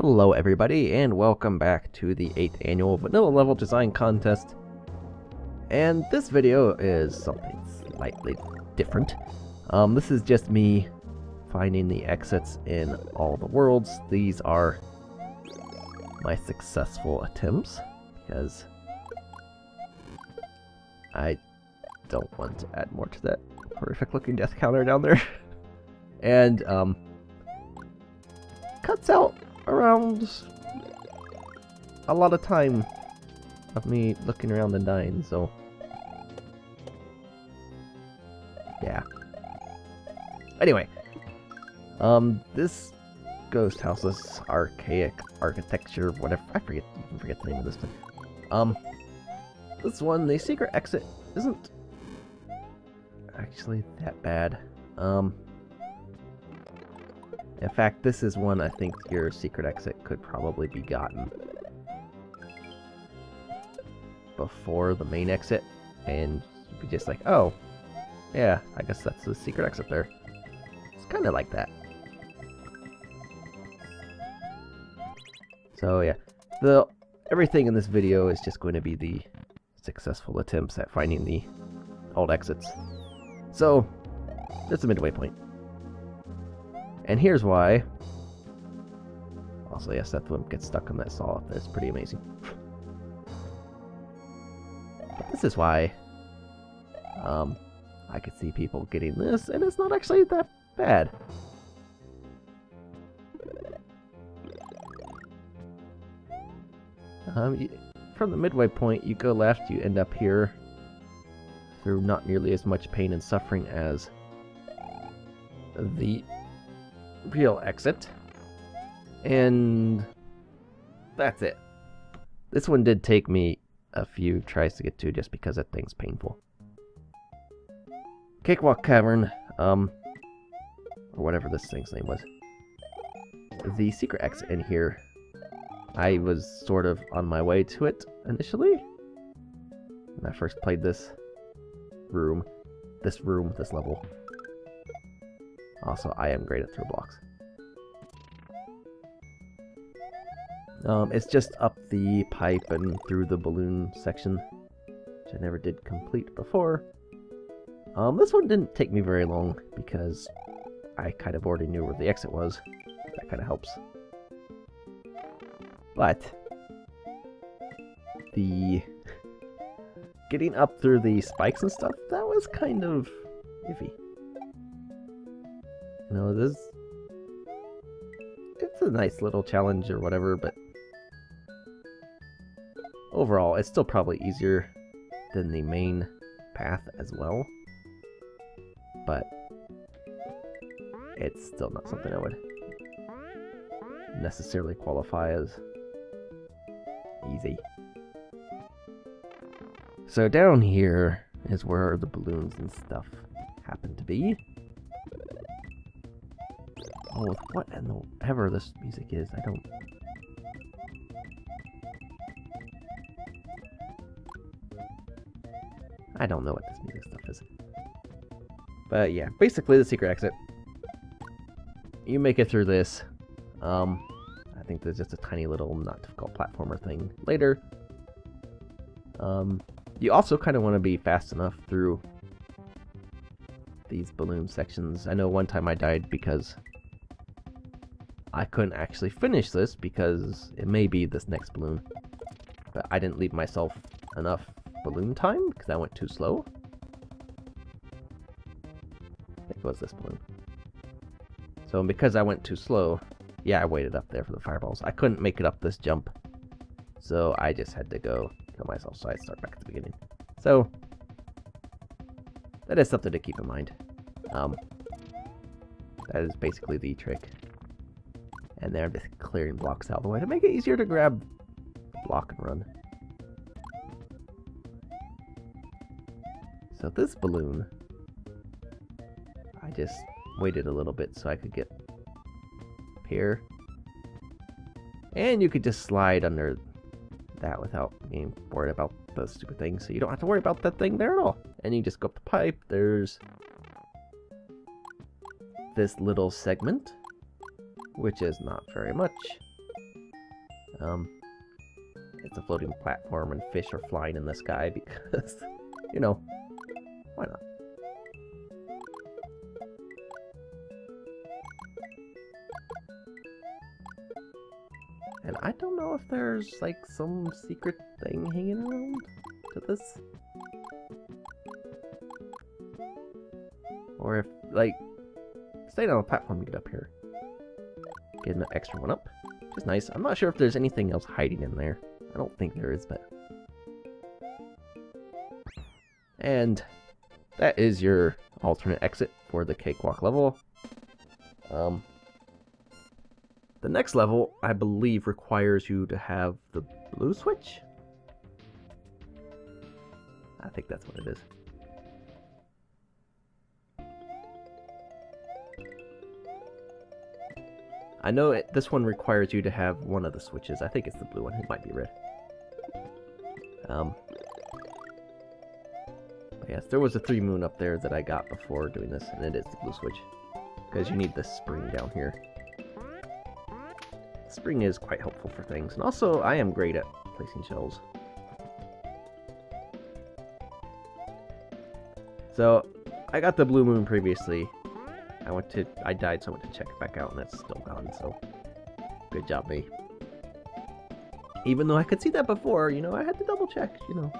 Hello everybody, and welcome back to the 8th annual vanilla level design contest. And this video is something slightly different. This is just me finding the exits in all the worlds. These are my successful attempts, because I don't want to add more to that horrific looking death counter down there. And cuts out around a lot of time of me looking around and dying, so yeah. Anyway, this ghost house's archaic architecture, whatever, I forget the name of this thing. This one, the secret exit isn't actually that bad. In fact, this is one I think your secret exit could probably be gotten before the main exit, and you'd be just like, oh, yeah, I guess that's the secret exit there. It's kind of like that. So yeah, everything in this video is just going to be the successful attempts at finding the old exits. So, that's a midway point. And here's why. Also, yes, that one gets stuck on that saw. That's pretty amazing. But this is why I could see people getting this, and it's not actually that bad. From the midway point, you go left, you end up here through not nearly as much pain and suffering as the real exit, and that's it. This one did take me a few tries to get to just because that thing's painful. Cakewalk Cavern, or whatever this thing's name was. The secret exit in here, I was sort of on my way to it initially when I first played this level. Also, I am great at throw blocks. It's just up the pipe and through the balloon section, which I never did complete before. This one didn't take me very long because I kind of already knew where the exit was. That kind of helps. But the getting up through the spikes and stuff, that was kind of iffy. You know, it's a nice little challenge or whatever, but overall, it's still probably easier than the main path as well. But it's still not something I would necessarily qualify as easy. So down here is where the balloons and stuff happen to be. Oh, what in the ever this music is, I don't know what this music stuff is. But yeah, basically the secret exit. You make it through this. I think there's just a tiny little not difficult platformer thing later. You also kind of want to be fast enough through these balloon sections. I know one time I died because I couldn't actually finish this because it may be this next balloon, but I didn't leave myself enough balloon time because I went too slow. I think it was this balloon. So because I went too slow, yeah, I waited up there for the fireballs. I couldn't make it up this jump, so I just had to go kill myself, so I start back at the beginning. So that is something to keep in mind. That is basically the trick. And there I'm just clearing blocks out of the way to make it easier to grab, block, and run. So this balloon, I just waited a little bit so I could get up here. And you could just slide under that without being worried about the stupid thing, so you don't have to worry about that thing there at all. And you just go up the pipe, there's this little segment, which is not very much. It's a floating platform and fish are flying in the sky because, you know, why not? And I don't know if there's like some secret thing hanging around to this. Or if, like, staying on the platform to get up here. Get an extra one up, which is nice. I'm not sure if there's anything else hiding in there. I don't think there is, but... And that is your alternate exit for the cakewalk level. The next level, I believe, requires you to have the blue switch? I think that's what it is. I know this one requires you to have one of the switches. I think it's the blue one. It might be red. Yes, there was a 3 moon up there that I got before doing this, and it is the blue switch. Because you need the spring down here. Spring is quite helpful for things, and also I am great at placing shells. So, I got the blue moon previously. I died, so I went to check it back out, and it's still gone, so good job, me. Even though I could see that before, you know, I had to double check, you know.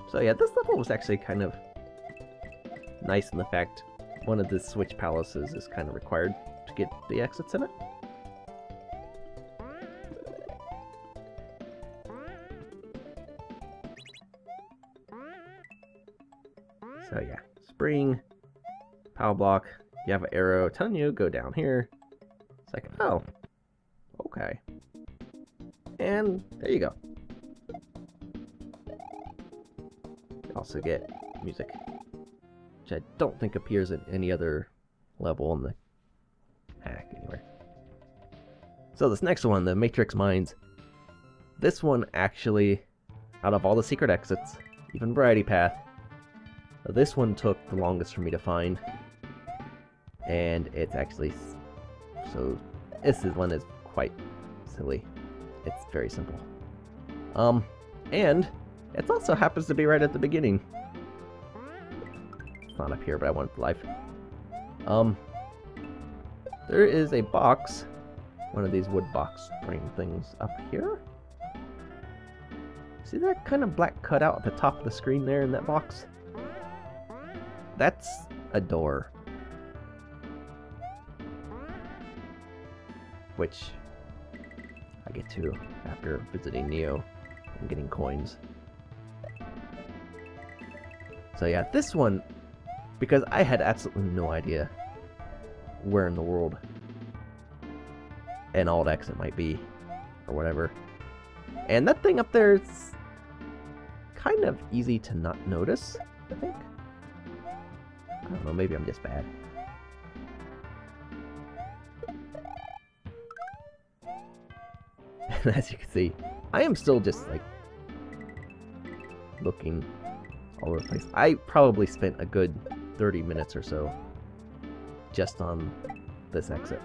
So yeah, this level was actually kind of nice in the fact one of the switch palaces is kind of required to get the exits in it. So yeah, spring, power block, you have an arrow telling you go down here. It's like, oh, okay. And there you go. You also get music, which I don't think appears in any other level in the hack anywhere. So this next one, the Matrix Mines. This one actually, out of all the secret exits, even Variety Path, this one took the longest for me to find. And it's actually, so this one is quite silly. It's very simple. And it also happens to be right at the beginning. It's not up here, but I want it live. There is a box, one of these wood box frame things up here. See that kind of black cutout at the top of the screen there in that box? That's a door. Which I get to after visiting Neo and getting coins. So yeah, this one, because I had absolutely no idea where in the world an alt exit might be, or whatever. And that thing up there is kind of easy to not notice, I think. I don't know, maybe I'm just bad. And as you can see, I am still just like looking all over the place. I probably spent a good 30 minutes or so just on this exit.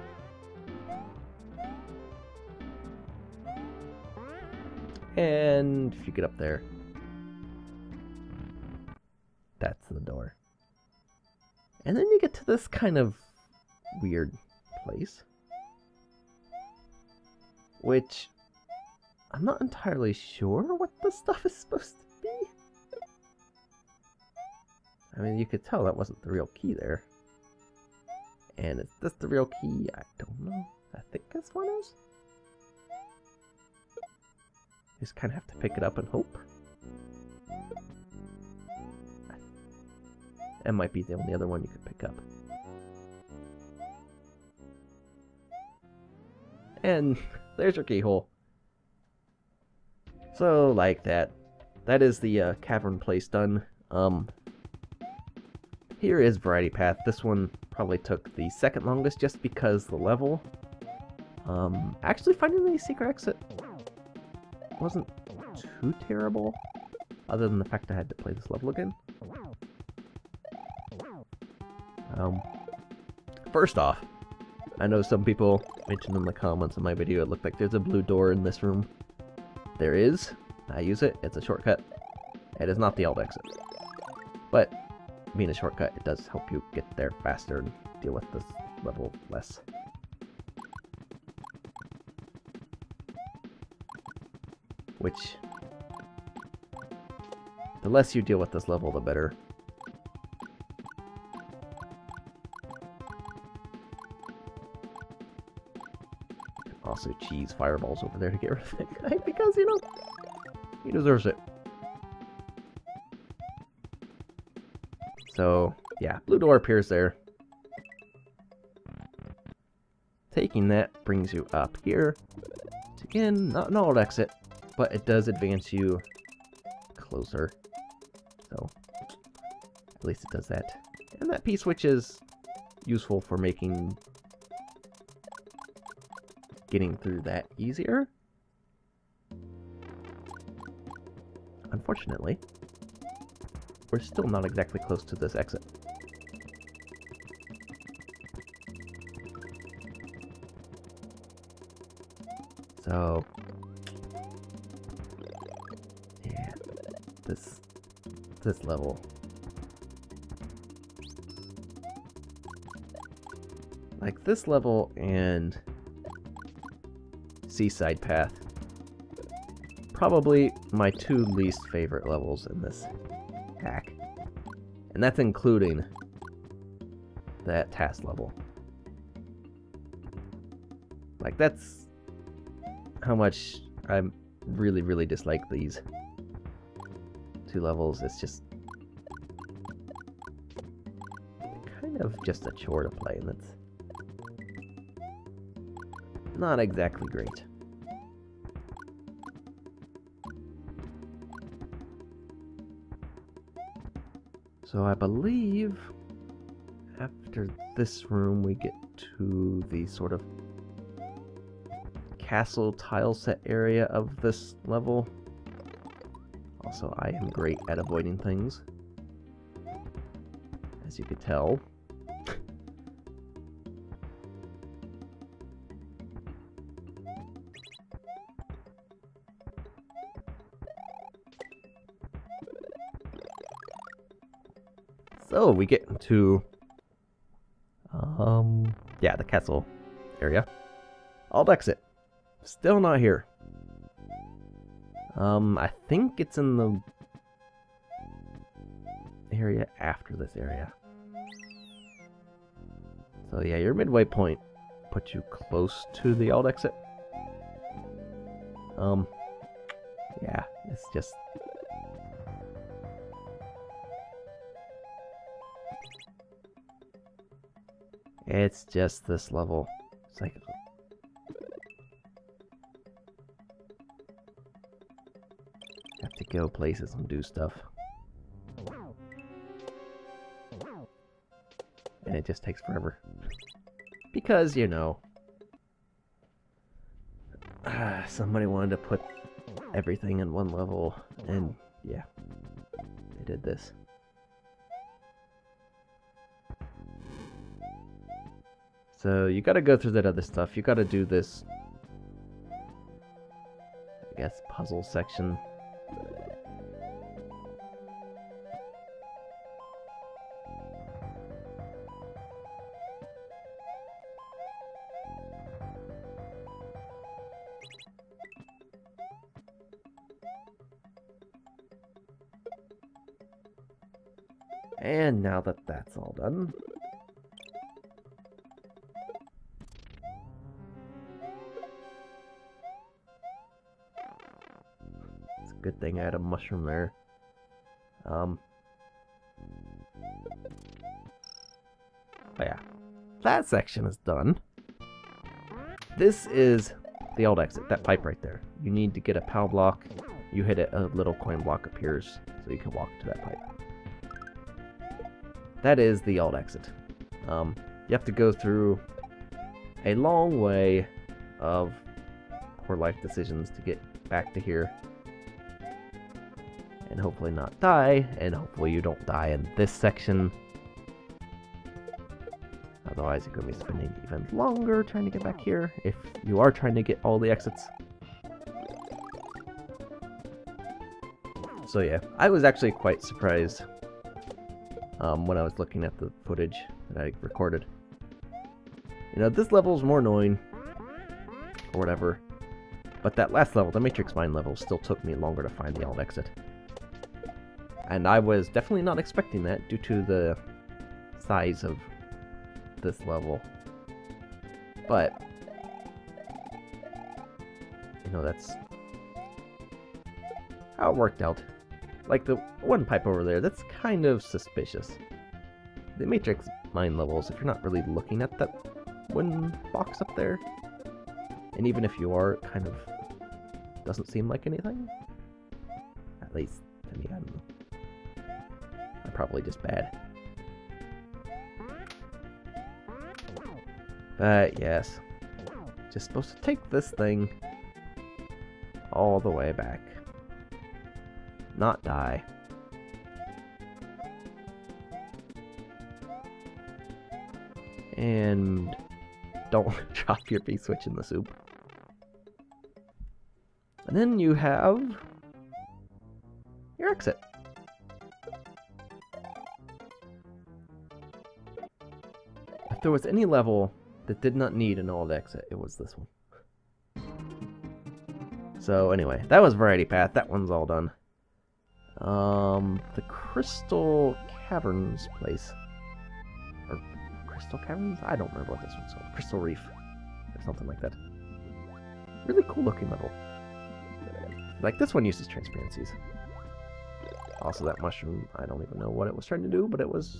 And if you get up there, that's the door. And then you get to this kind of weird place, which I'm not entirely sure what the stuff is supposed to be. I mean, you could tell that wasn't the real key there. And is this the real key? I don't know. I think this one is. You just kind of have to pick it up and hope. That might be the only other one you could pick up. And there's your keyhole. So, like that. That is the cavern place done. Here is Variety Path. This one probably took the second longest just because the level. Actually finding the secret exit wasn't too terrible, other than the fact I had to play this level again. First off, I know some people mentioned in the comments of my video it looked like there's a blue door in this room. There is. I use it. It's a shortcut. It is not the alt exit. But being a shortcut, it does help you get there faster and deal with this level less. Which, the less you deal with this level, the better. Also cheese fireballs over there to get rid of that guy, because, you know, he deserves it. So, yeah, blue door appears there. Taking that brings you up here. It's, again, not an alt exit, but it does advance you closer. So, at least it does that. And that P-switch is useful for making getting through that easier. Unfortunately, we're still not exactly close to this exit. So, yeah, this level, like this level and Seaside Path, probably my two least favorite levels in this hack. And that's including that task level. Like, that's how much I really, really dislike these two levels. It's just kind of just a chore to play, and that's not exactly great. So I believe after this room we get to the sort of castle tile set area of this level. Also, I am great at avoiding things, as you could tell. So we get into, yeah, the castle area. Alt exit. Still not here. I think it's in the area after this area. So yeah, your midway point puts you close to the alt exit. Yeah, it's just... it's just this level. It's like... have to go places and do stuff. And it just takes forever. Because, you know... somebody wanted to put everything in one level, and yeah, they did this. So you gotta go through that other stuff. You gotta do this, I guess, puzzle section. And now that that's all done, it's a good thing I had a mushroom there. But yeah, that section is done. This is the alt exit, that pipe right there. You need to get a POW block. You hit it, a little coin block appears, so you can walk to that pipe. That is the alt exit. You have to go through a long way of poor life decisions to get back to here. And hopefully not die, and hopefully you don't die in this section. Otherwise, you're going to be spending even longer trying to get back here, if you are trying to get all the exits. So yeah, I was actually quite surprised when I was looking at the footage that I recorded. You know, this level is more annoying, or whatever, but that last level, the Matrix Mine level, still took me longer to find the alt exit. And I was definitely not expecting that due to the size of this level. But, you know, that's how it worked out. Like the one pipe over there, that's kind of suspicious. The Matrix Mine levels, if you're not really looking at that one box up there, and even if you are, it kind of doesn't seem like anything. At least to me, I don't know. I'm probably just bad. But yes, just supposed to take this thing all the way back. Not die. And don't drop your B-switch in the soup. And then you have your exit. If there was any level that did not need an alt exit, it was this one. So anyway, that was Variety Path. That one's all done. The Crystal Caverns place. Or Crystal Caverns? I don't remember what this one's called. Crystal Reef. Or something like that. Really cool looking level. Like, this one uses transparencies. Also, that mushroom, I don't even know what it was trying to do, but it was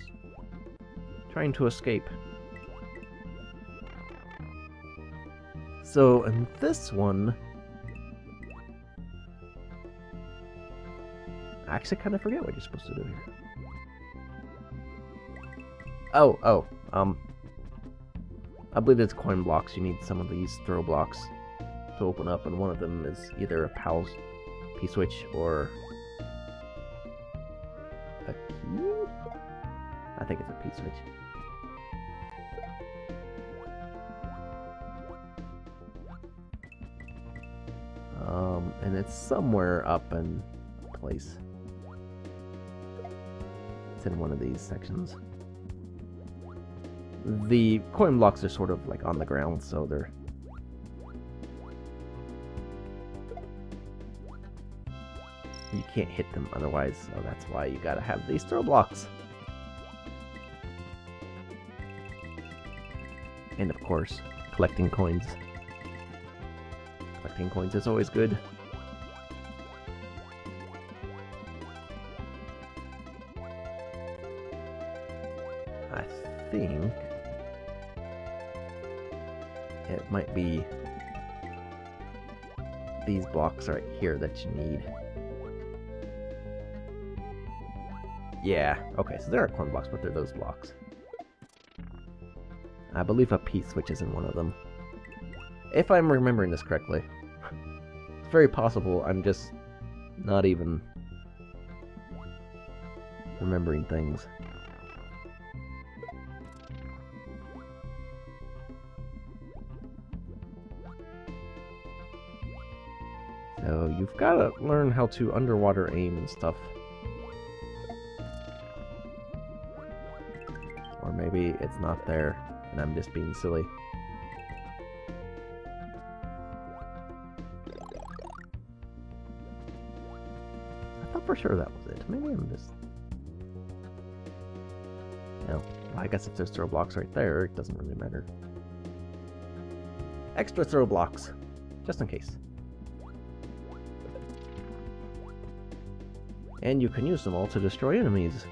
trying to escape. So, in this one, I actually kind of forget what you're supposed to do here. I believe it's coin blocks. You need some of these throw blocks to open up, and one of them is either a PAL's P-switch or a key? I think it's a P-switch. And it's somewhere up in place. It's in one of these sections. The coin blocks are sort of like on the ground, so they're... you can't hit them otherwise, so that's why you gotta have these throw blocks. And of course, collecting coins. Collecting coins is always good. I think it might be these blocks right here that you need. Yeah, okay, so there are coin blocks, but they're those blocks. I believe a P-switch is in one of them. If I'm remembering this correctly. It's very possible I'm just not even remembering things. So you've got to learn how to underwater aim and stuff. Or maybe it's not there and I'm just being silly. I thought for sure that was it. Maybe I'm just... no. I guess if there's throw blocks right there, it doesn't really matter. Extra throw blocks, just in case. And you can use them all to destroy enemies.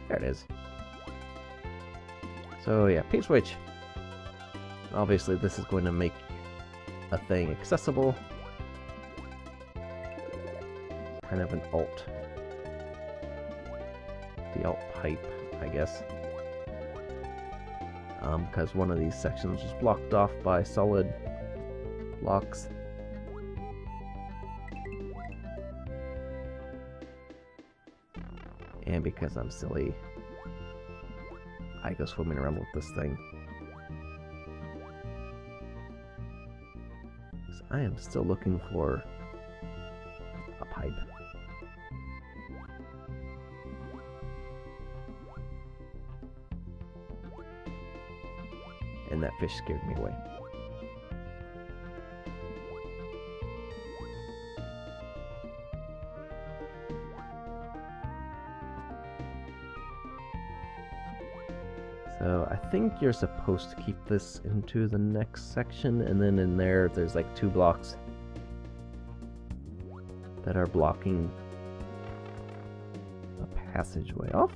There it is. So yeah, P-switch. Obviously this is going to make a thing accessible. Kind of an alt. The alt pipe, I guess. Because one of these sections was blocked off by solid blocks. And because I'm silly, I go swimming around with this thing. So I am still looking for a pipe. And that fish scared me away. So I think you're supposed to keep this into the next section, and then in there's like 2 blocks that are blocking a passageway off.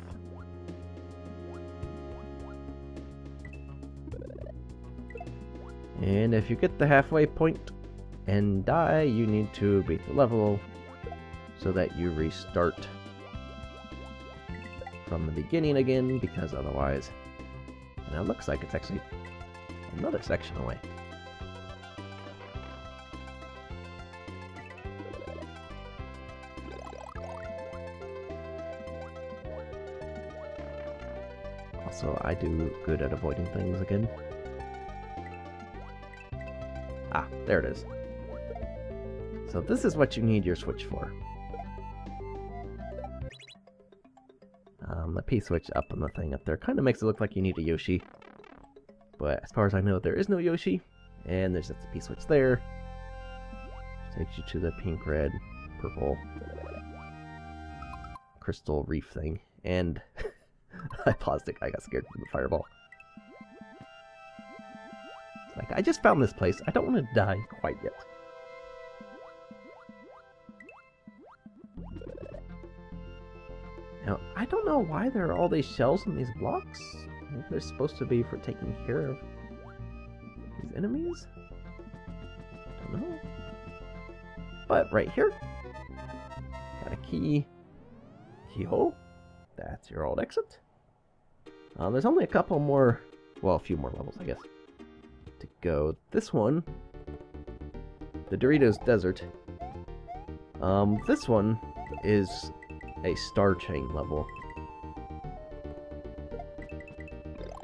And if you get the halfway point and die, you need to beat the level so that you restart from the beginning again, because otherwise... And it looks like it's actually another section away. Also, I do good at avoiding things again. Ah, there it is. So this is what you need your switch for. The P-switch up on the thing up there kind of makes it look like you need a Yoshi. But as far as I know, there is no Yoshi. And there's just a P-switch there. Which takes you to the pink, red, purple crystal reef thing. And I paused it. I got scared from the fireball. It's like, I just found this place. I don't want to die quite yet. Now, I don't know why there are all these shells in these blocks. Maybe they're supposed to be for taking care of these enemies? I don't know. But right here, got a keyhole. That's your old exit. There's only a couple more, well, a few more levels, I guess, to go. This one, the Doritos Desert. This one is a star chain level.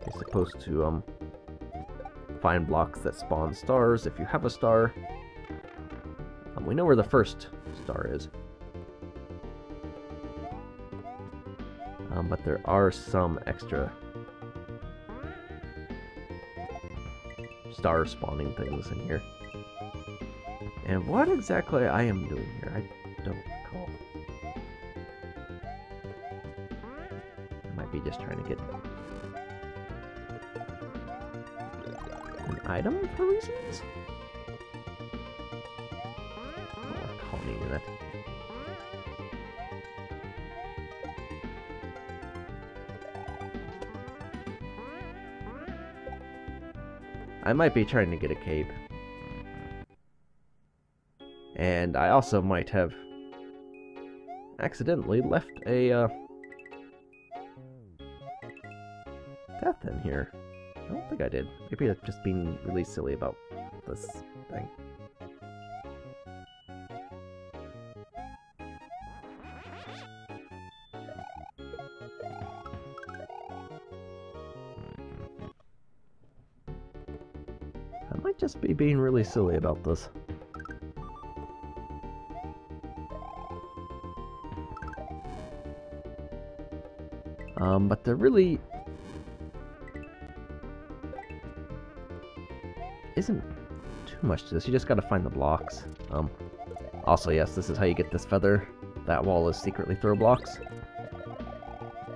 You're supposed to find blocks that spawn stars if you have a star. We know where the first star is. But there are some extra star spawning things in here. And what exactly I am doing here, I don't recall. I might be just trying to get an item for reasons? I don't recall needing that. I might be trying to get a cape. And I also might have accidentally left a death in here. I don't think I did. Maybe I'm just being really silly about this thing. I might just be being really silly about this. But there really isn't too much to this. You just gotta find the blocks. Also, yes, this is how you get this feather. That wall is secretly throw blocks.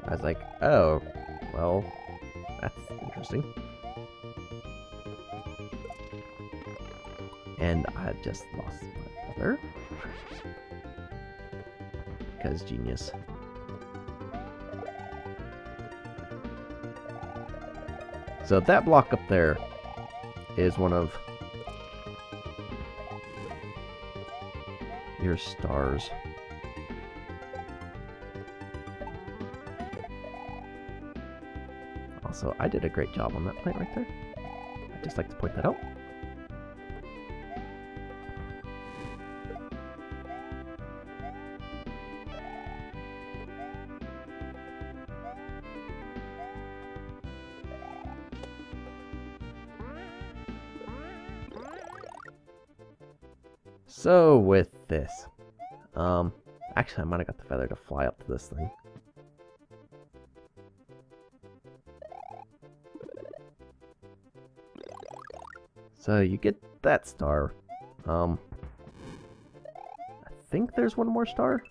I was like, oh, well, that's interesting. And I just lost my feather. Because genius. So that block up there is one of your stars. Also, I did a great job on that plant right there. I'd just like to point that out. So with this, actually I might have got the feather to fly up to this thing. So you get that star. I think there's one more star.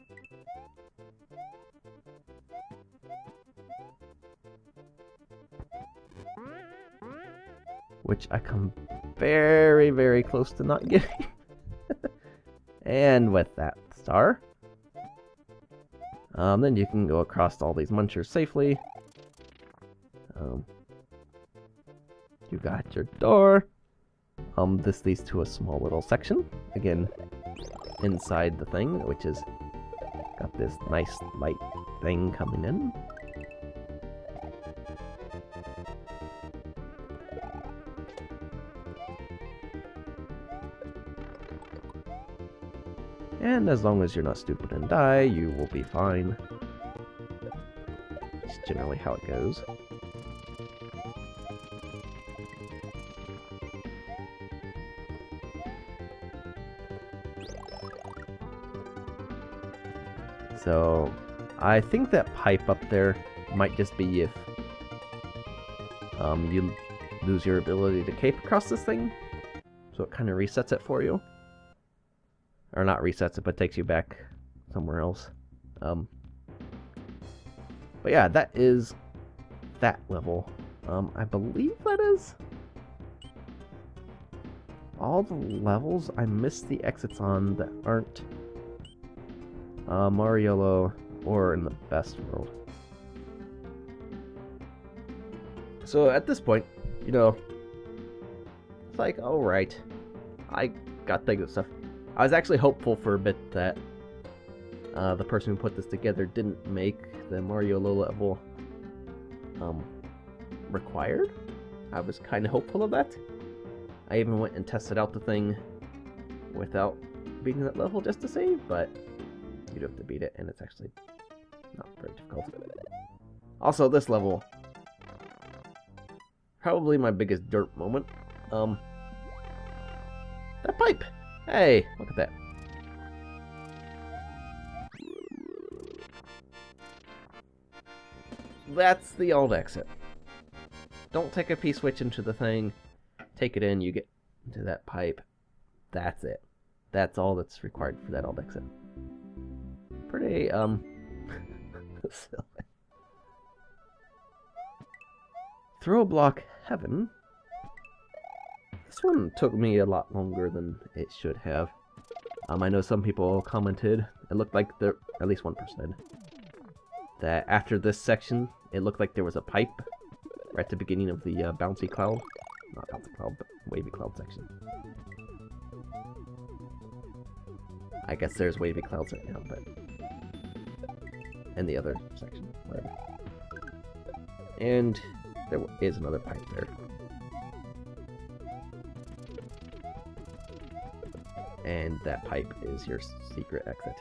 Which I come very, very close to not getting. And with that star, then you can go across all these munchers safely. You got your door. This leads to a small little section, again, inside the thing, which is got this nice light thing coming in. And as long as you're not stupid and die, you will be fine. That's generally how it goes. So, I think that pipe up there might just be if you lose your ability to cape across this thing. So it kind of resets it for you. Or not resets it, but takes you back somewhere else. But yeah, that is that level. I believe that is all the levels. I missed the exits on that aren't Mariolo or in the best world. So at this point, you know, it's like, alright, I got things and stuff. I was actually hopeful for a bit that the person who put this together didn't make the Mariolo level required. I was kind of hopeful of that. I even went and tested out the thing without beating that level just to see, but you'd have to beat it, and it's actually not very difficult. Also, this level, probably my biggest dirt moment. That pipe! Hey, look at that. That's the old exit. Don't take a P-switch into the thing. Take it in, you get into that pipe. That's it. That's all that's required for that old exit. Pretty, silly. Throw block heaven. This one took me a lot longer than it should have. I know some people commented, it looked like there, at least one person did, that after this section, it looked like there was a pipe right at the beginning of the bouncy cloud. Not bouncy cloud, but wavy cloud section. I guess there's wavy clouds right now, but... and the other section, whatever. And there is another pipe there. And that pipe is your secret exit.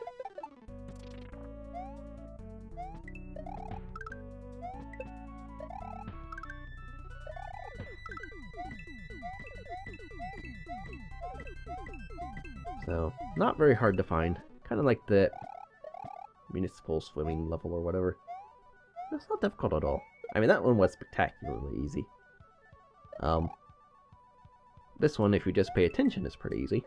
So, not very hard to find. Kind of like the municipal swimming level or whatever. It's not difficult at all. I mean, that one was spectacularly easy. This one, if you just pay attention, is pretty easy.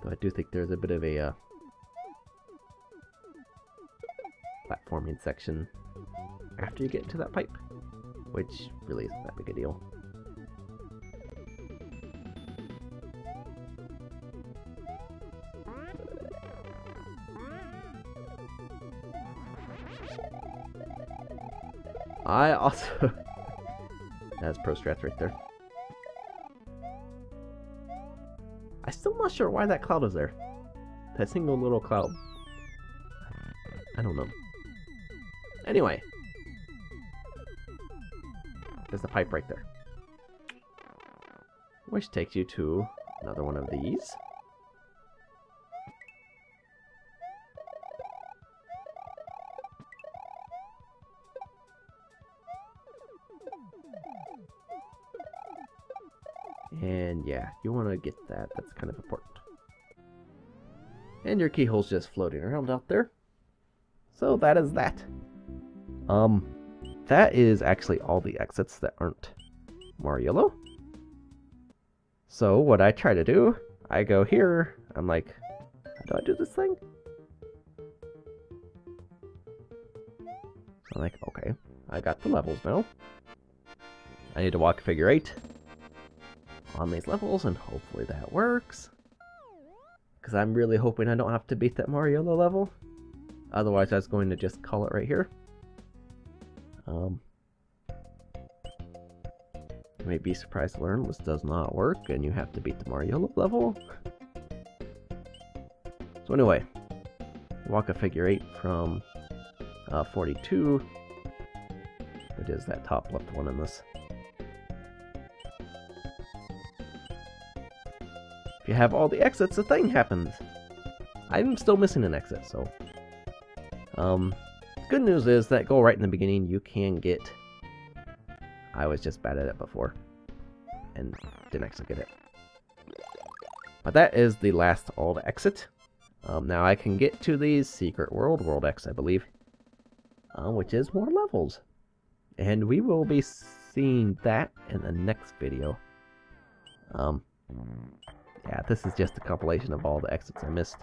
Though I do think there's a bit of a platforming section after you get into that pipe, which really isn't that big a deal. I also... That's Pro Strats right there. I'm still not sure why that cloud is there. That single little cloud. I don't know. Anyway. There's the pipe right there. Which takes you to another one of these. And yeah, you want to get that. That's kind of important. And your keyhole's just floating around out there. So that is that. That is actually all the exits that aren't more yellow. So what I try to do, I go here, I'm like, how do I do this thing? I'm like, okay, I got the levels now. I need to walk figure 8 on these levels, and hopefully that works. Because I'm really hoping I don't have to beat that Mariolo level. Otherwise, I was going to just call it right here. You may be surprised to learn this does not work, and you have to beat the Mariolo level. So anyway, walk a figure 8 from 42, which is that top left one in this. If you have all the exits, a thing happens. I'm still missing an exit, so... good news is that goal right in the beginning, you can get... I was just bad at it before, and didn't actually get it. But that is the last alt exit. Now I can get to the Secret World, World X, I believe, which is more levels. And we will be seeing that in the next video. Yeah, this is just a compilation of all the exits I missed.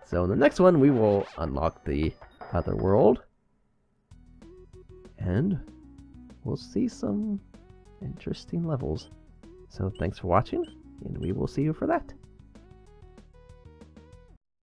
So in the next one, we will unlock the other world. And we'll see some interesting levels. So thanks for watching, and we will see you for that.